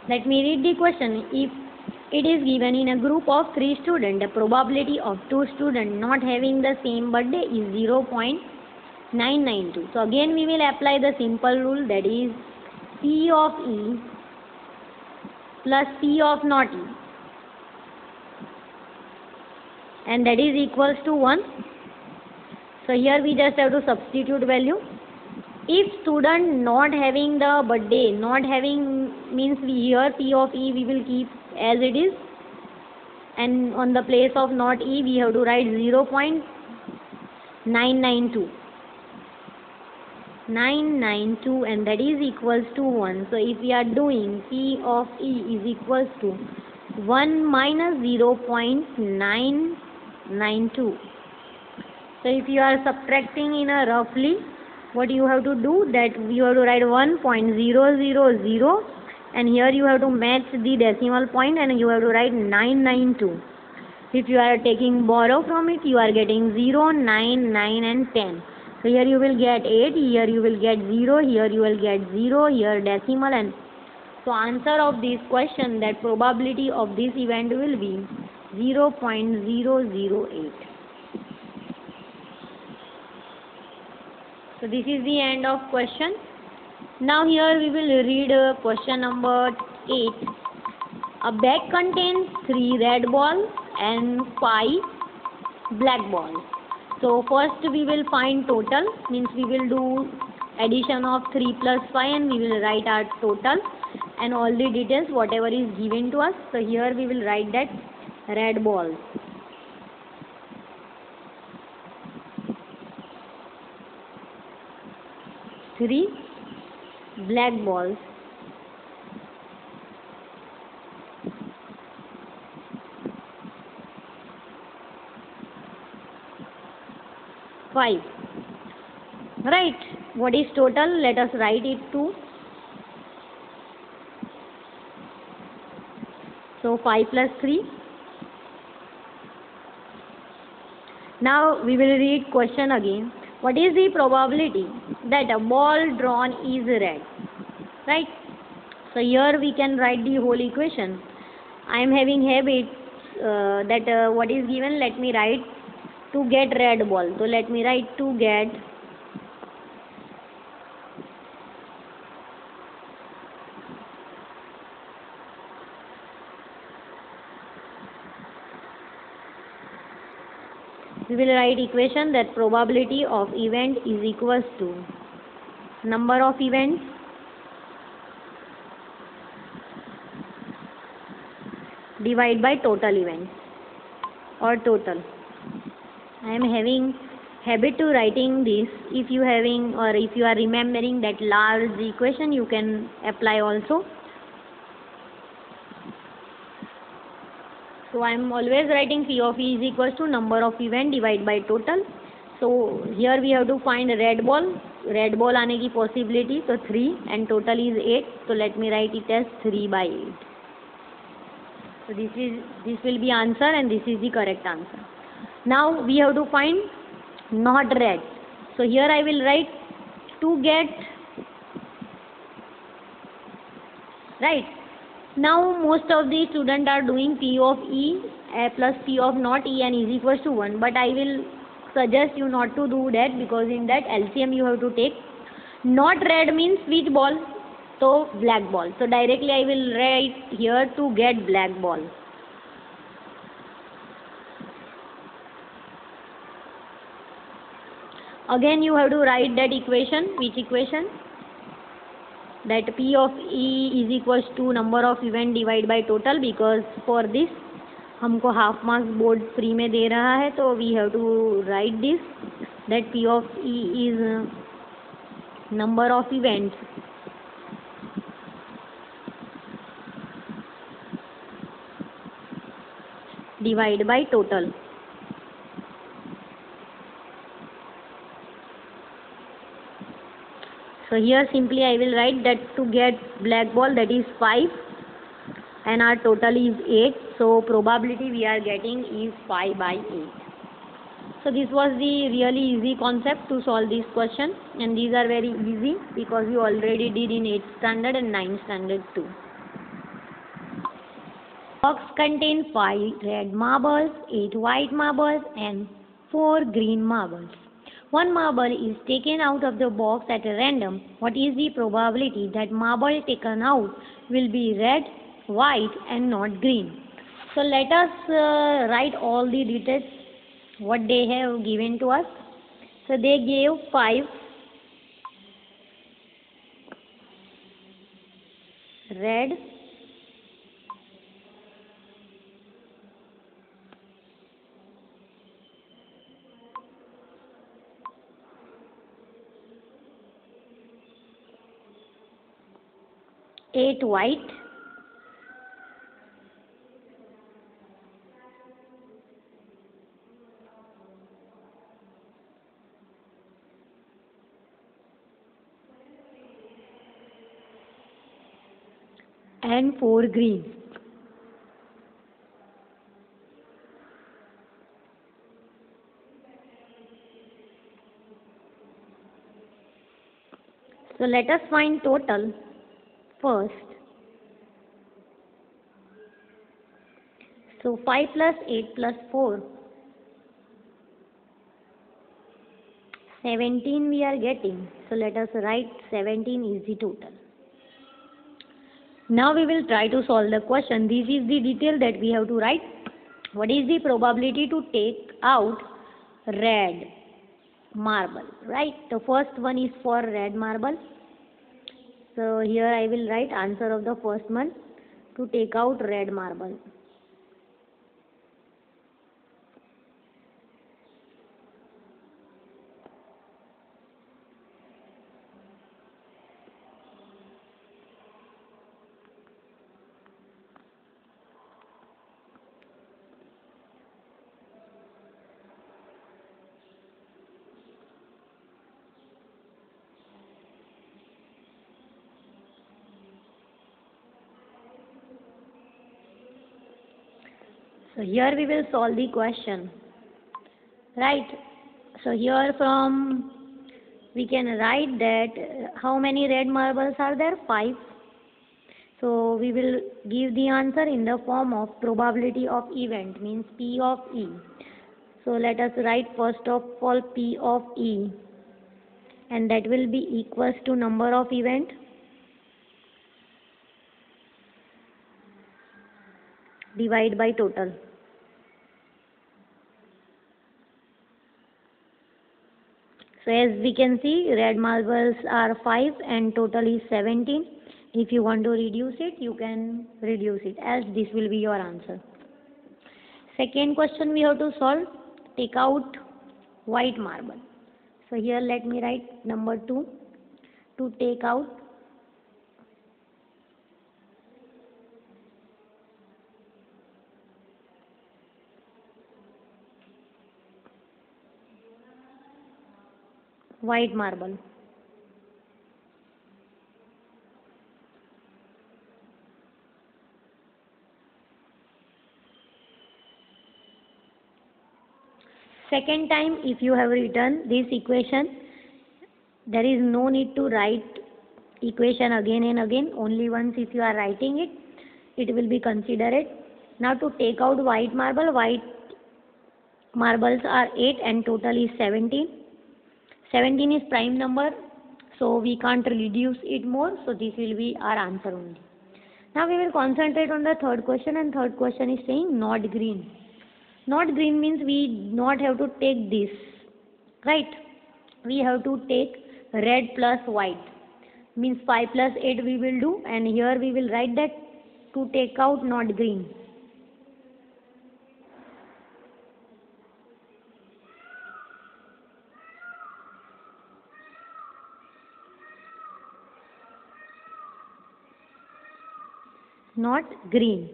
Let me read the question. If it is given in a group of 3 students, the probability of 2 students not having the same birthday is 0.992. So again we will apply the simple rule, that is P of E plus P of not E, and that is equals to 1. So here we just have to substitute value. If student not having the birthday, not having means here P of E we will keep as it is, and on the place of not E we have to write 0.992, and that is equals to 1. So if we are doing P of E is equals to 1 minus 0.992. So if you are subtracting in a roughly, what you have to do, that you have to write 1.000, and here you have to match the decimal point and you have to write 992. If you are taking borrow from it, you are getting 0, 9, 9 and 10. So here you will get 8, here you will get 0, here you will get 0, here decimal, and so answer of this question, that probability of this event will be 0.008. So this is the end of question. Now here we will read question number 8. A bag contains 3 red balls and 5 black balls. So first we will find total, means we will do addition of 3 plus 5 and we will write our total and all the details whatever is given to us. So here we will write that red balls. Three black balls. Five. Right. What is total? Let us write it too. So 5 plus 3. Now we will read question again. What is the probability that a ball drawn is red? Right. So here we can write the whole equation. I am having habit that what is given, let me write to get red ball. So let me write to get we will write equation that probability of event is equals to number of events divided by total events or total. I am having habit to writing this. If you having or if you are remembering that large equation, you can apply also. So I am always writing P of E is equals to number of event divided by total. So here we have to find red ball. Red ball आने की possibility, so 3 and total is 8. So let me write it as 3 by 8. So this will be answer and this is the correct answer. Now we have to find not red. So here I will write to get right. Now most of the students are doing P of E plus P of not E and is equals to 1. But I will suggest you not to do that, because in that LCM you have to take not red means which ball? So black ball. So directly I will write here to get black ball. Again you have to write that equation. Which equation? That P of E is equals to number of event divided by total, because for this हमको half marks board free में दे रहा है, तो we have to write this that P of E is number of events divided by total. So here simply I will write that to get black ball, that is 5 and our total is 8. So probability we are getting is 5 by 8. So this was the really easy concept to solve this question, and these are very easy because you already did in 8th standard and 9th standard too. box contains 5 red marbles, 8 white marbles and 4 green marbles. One marble is taken out of the box at random. What is the probability that marble taken out will be red, white and not green? So let us write all the details what they have given to us. So they gave 5 red, 8 white, 4 green. So let us find total first. So 5 plus 8 plus 4, 17 we are getting. So let us write 17 is the total. Now we will try to solve the question. This is the detail that we have to write. What is the probability to take out red marble? Right? The first one is for red marble. So here I will write answer of the first one, to take out red marble. So here we will solve the question, right? So here from we can write that how many red marbles are there? 5. So we will give the answer in the form of probability of event, means P of E. So let us write first of all P of E, and that will be equals to number of event divide by total. So as we can see, red marbles are 5 and total is 17. If you want to reduce it, you can reduce it, as this will be your answer. Second question we have to solve, take out white marble. So here let me write number 2, to take out white marble. Second time, if you have written this equation, there is no need to write equation again and again. Only once if you are writing it, it will be considered. Now to take out white marble, white marbles are 8 and total is 17. 17 is prime number, so we can't reduce it more, so this will be our answer only. Now we will concentrate on the third question, and third question is saying not green. Not green means we not have to take this, right? We have to take red plus white, means 5 plus 8 we will do, and here we will write that to take out not green. Not green.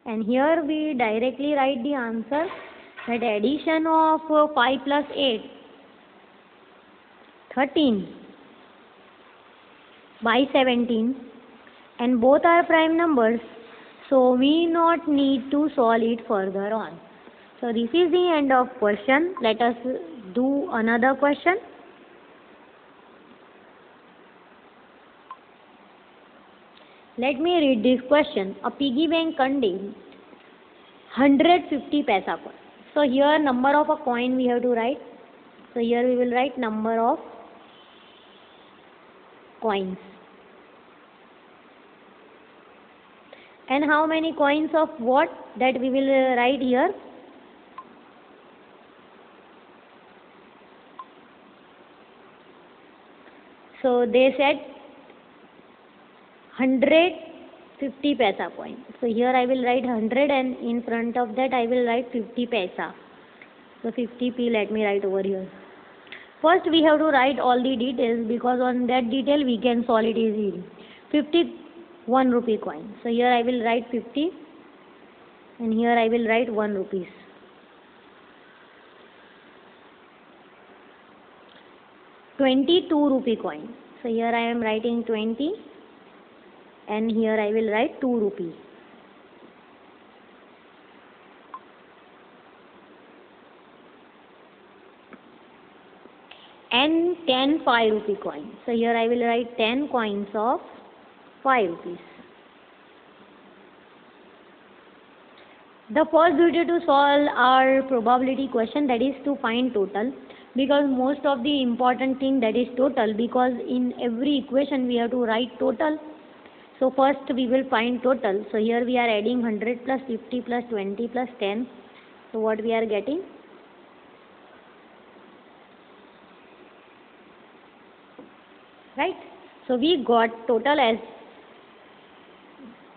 And here we directly write the answer, that addition of 5 plus 8, 13 by 17, and both are prime numbers, so we not need to solve it further on. So this is the end of question. Let us do another question. Let me read this question. A piggy bank contains 150 paisa coin. So here number of a coin we have to write. So here we will write number of coins. And how many coins of what, that we will write here. So they said 150 paisa coin. So here I will write 100 and in front of that I will write 50 paisa. So 50p let me write over here. First we have to write all the details, because on that detail we can solve it easily. 51 rupee coin. So here I will write 50 and here I will write 1 rupees. 22 rupee coin. So here I am writing 20 and here I will write 2 rupees. And 10 5 rupee coin. So here I will write 10 coins of 5 rupees. The first duty to solve our probability question, that is to find total, because most of the important thing that is total, because in every equation we have to write total. So first we will find total. So here we are adding 100 plus 50 plus 20 plus 10. So what we are getting? Right? So we got total as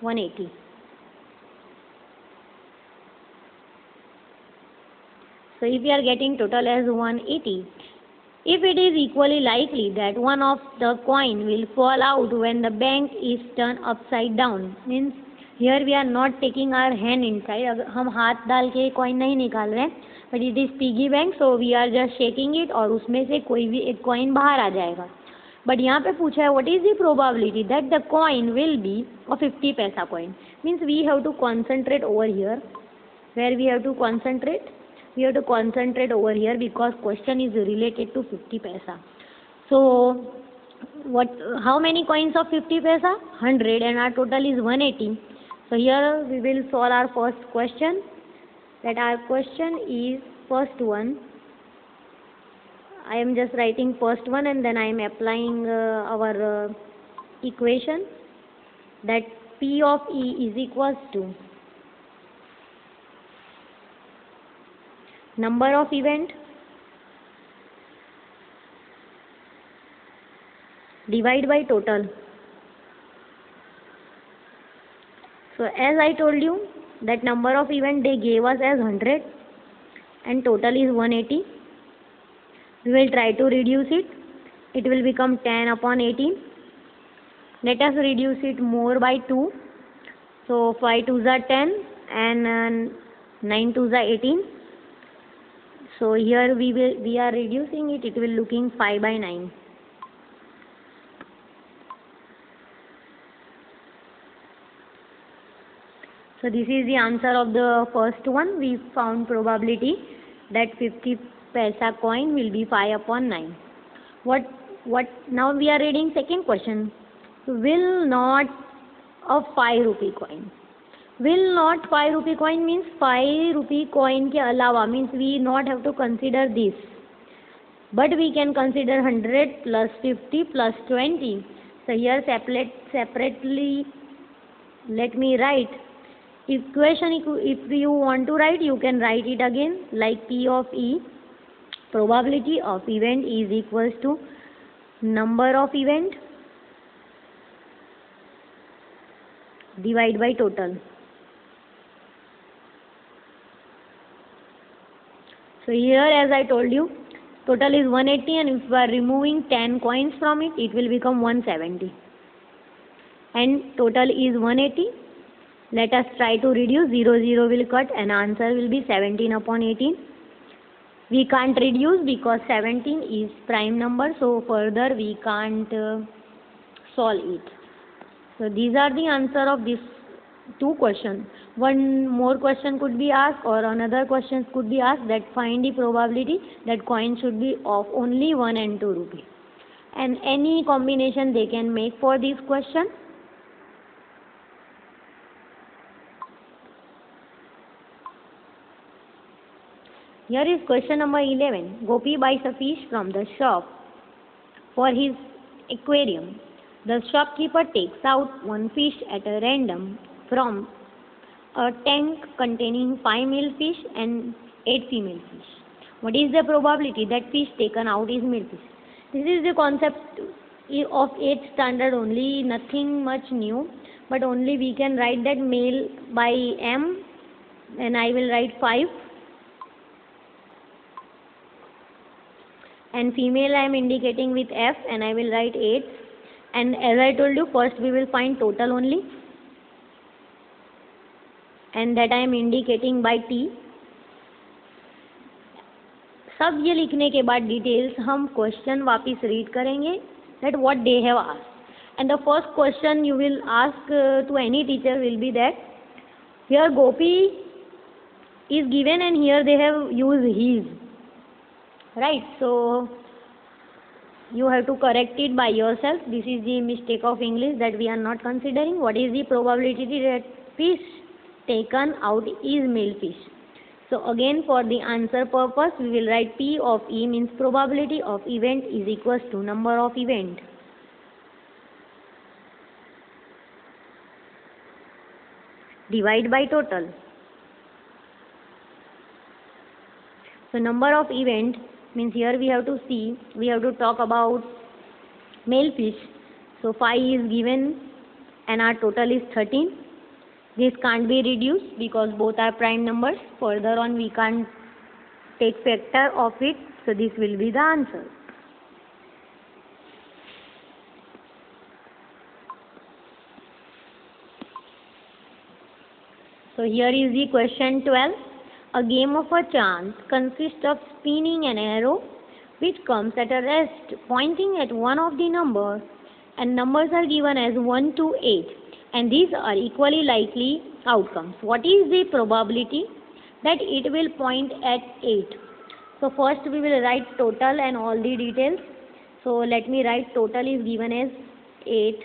180. So if we are getting total as 180, if it is equally likely that one of the coin will fall out when the bank is turned upside down, means here we are not taking our hand inside, हम हाथ डाल के coin नहीं निकाल रहे हैं, but it is piggy bank, so we are just shaking it और उसमें से कोई भी एक coin बाहर आ जाएगा. But यहाँ पे पूछा है what is the probability that the coin will be a 50 paisa coin. Means we have to concentrate over here. Where we have to concentrate? We have to concentrate over here because question is related to 50 paisa. So how many coins of 50 paisa? 100 and our total is 180. So here we will solve our first question. That our question is first one. I am just writing first one and then I am applying our equation, that P of E is equals to number of event divide by total. So as I told you, that number of event they gave us as 100 and total is 180. We will try to reduce it. It will become 10 upon 18. Let us reduce it more by 2. So 5 2s are 10 and 9 2s are 18. So here we are reducing it. It will looking 5 by 9. So this is the answer of the first one. We found probability that 50 paisa coin will be 5 upon 9. What now we are reading second question. Will not a 5 rupee coin. Will not 5 rupee coin means 5 rupee coin के अलावा, means we not have to consider this, but we can consider 100 plus 50 plus 20. So here separately let me write equation. If you want to write, you can write it again like P of E, probability of event is equals to number of event divide by total. So here as I told you, total is 180 and if we are removing 10 coins from it, it will become 170. And total is 180. Let us try to reduce. 0 0 will cut and answer will be 17 upon 18. We can't reduce because 17 is prime number, so further we can't solve it. So these are the answer of these two questions. One more question could be asked or another question could be asked, that find the probability that coin should be of only 1 and 2 rupee. And any combination they can make for this question. Here is question number 11. Gopi buys a fish from the shop for his aquarium. The shopkeeper takes out one fish at a random from a tank containing 5 male fish and 8 female fish. What is the probability that fish taken out is male fish? This is the concept of 8th standard only, nothing much new, but only we can write that male by M, and I will write 5, and female I am indicating with F, and I will write 8. And as I told you, first we will find total only, and that I am indicating by T. सब ये लिखने के बाद details हम question वापस read करेंगे that what they have asked. And the first question you will ask to any teacher will be that here Gopi is given and here they have used his, right? So you have to correct it by yourself. This is the mistake of English that we are not considering. What is the probability that fish taken out is male fish? So again, for the answer purpose, we will write P of E means probability of event is equals to number of event. Divide by total. So number of event means here we have to see, we have to talk about male fish. So 5 is given and our total is 13. This can't be reduced because both are prime numbers. Further on we can't take factor of it. So this will be the answer. So here is the question 12. A game of a chance consists of spinning an arrow which comes at a rest pointing at one of the numbers, and numbers are given as 1 to 8. And these are equally likely outcomes. What is the probability that it will point at 8? So first we will write total and all the details. So let me write total is given as 8.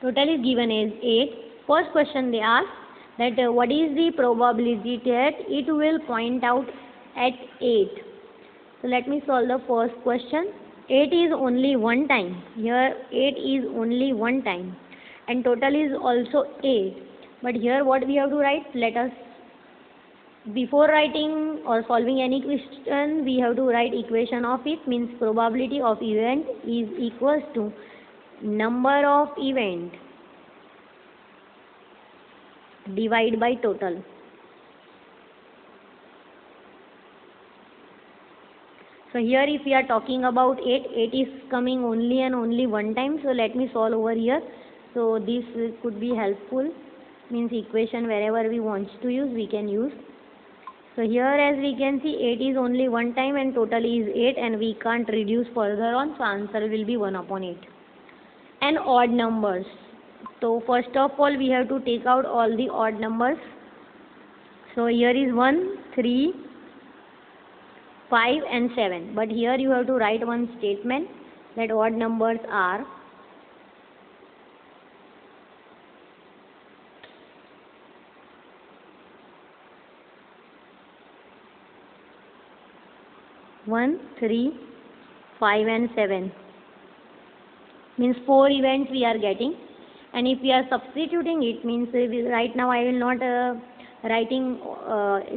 Total is given as 8. First question they ask that what is the probability that it will point out at 8? So let me solve the first question. 8 is only one time. Here 8 is only one time. And total is also 8. But here what we have to write? Let us, before writing or solving any question, we have to write equation of it. Means probability of event is equals to number of event divide by total. So here if we are talking about 8, 8 is coming only and only one time. So let me solve over here. So this could be helpful. Means equation wherever we want to use, we can use. So here as we can see 8 is only one time and total is 8 and we can't reduce further on. So answer will be 1 upon 8. And odd numbers. So first of all we have to take out all the odd numbers. So here is 1, 3, 5 and 7. But here you have to write one statement that odd numbers are 1, 3, 5 and 7. Means 4 events we are getting. And if we are substituting it, means right now I will not writing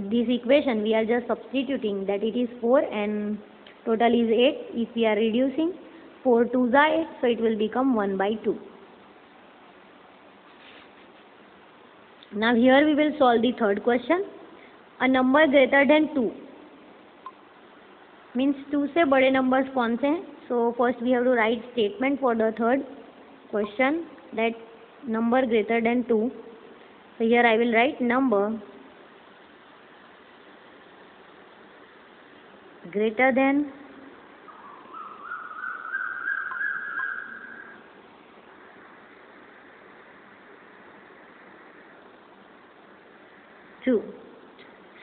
this equation, we are just substituting that it is 4 and total is 8. If we are reducing 4 2s are 8, so it will become 1 by 2. Now here we will solve the third question. A number greater than 2 means 2 से बड़े numbers कौन से हैं? So first we have to write statement for the third question that number greater than 2. So here I will write number greater than 2.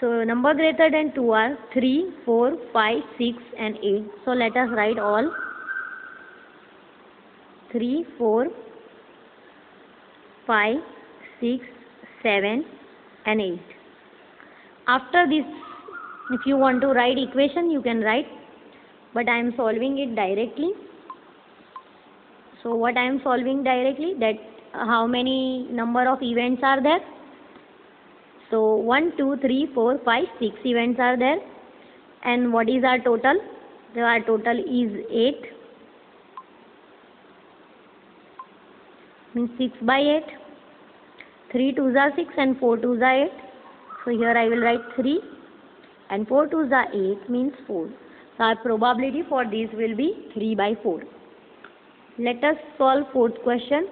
So number greater than 2 are 3, 4, 5, 6 and 8. So let us write all 3, 4, 5, 6, 7 and 8. After this, if you want to write equation, you can write, but I am solving it directly. So what I am solving directly, that how many number of events are there? So 1, 2, 3, 4, 5, 6 events are there. And what is our total? So our total is 8. Means 6 by 8. 3 2s are 6 and 4 2s are 8. So here I will write 3 and 4 2s are 8 means 4. So our probability for this will be 3 by 4. Let us solve fourth question.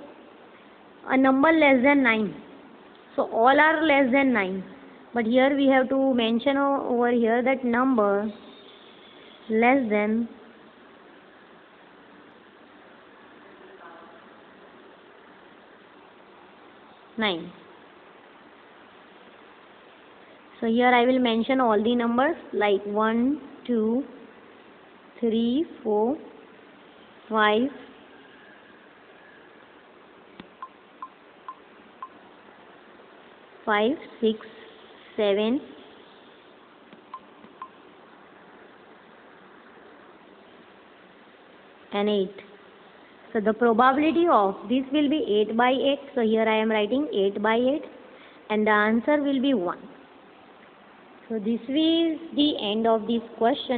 A number less than 9. So all are less than 9. But here we have to mention over here that number less than 9. So here I will mention all the numbers like 1, 2, 3, 4, 5, 5, 6, 7, and 8. So the probability of this will be 8 by 8. So here I am writing 8 by 8 and the answer will be 1. So this is the end of this question.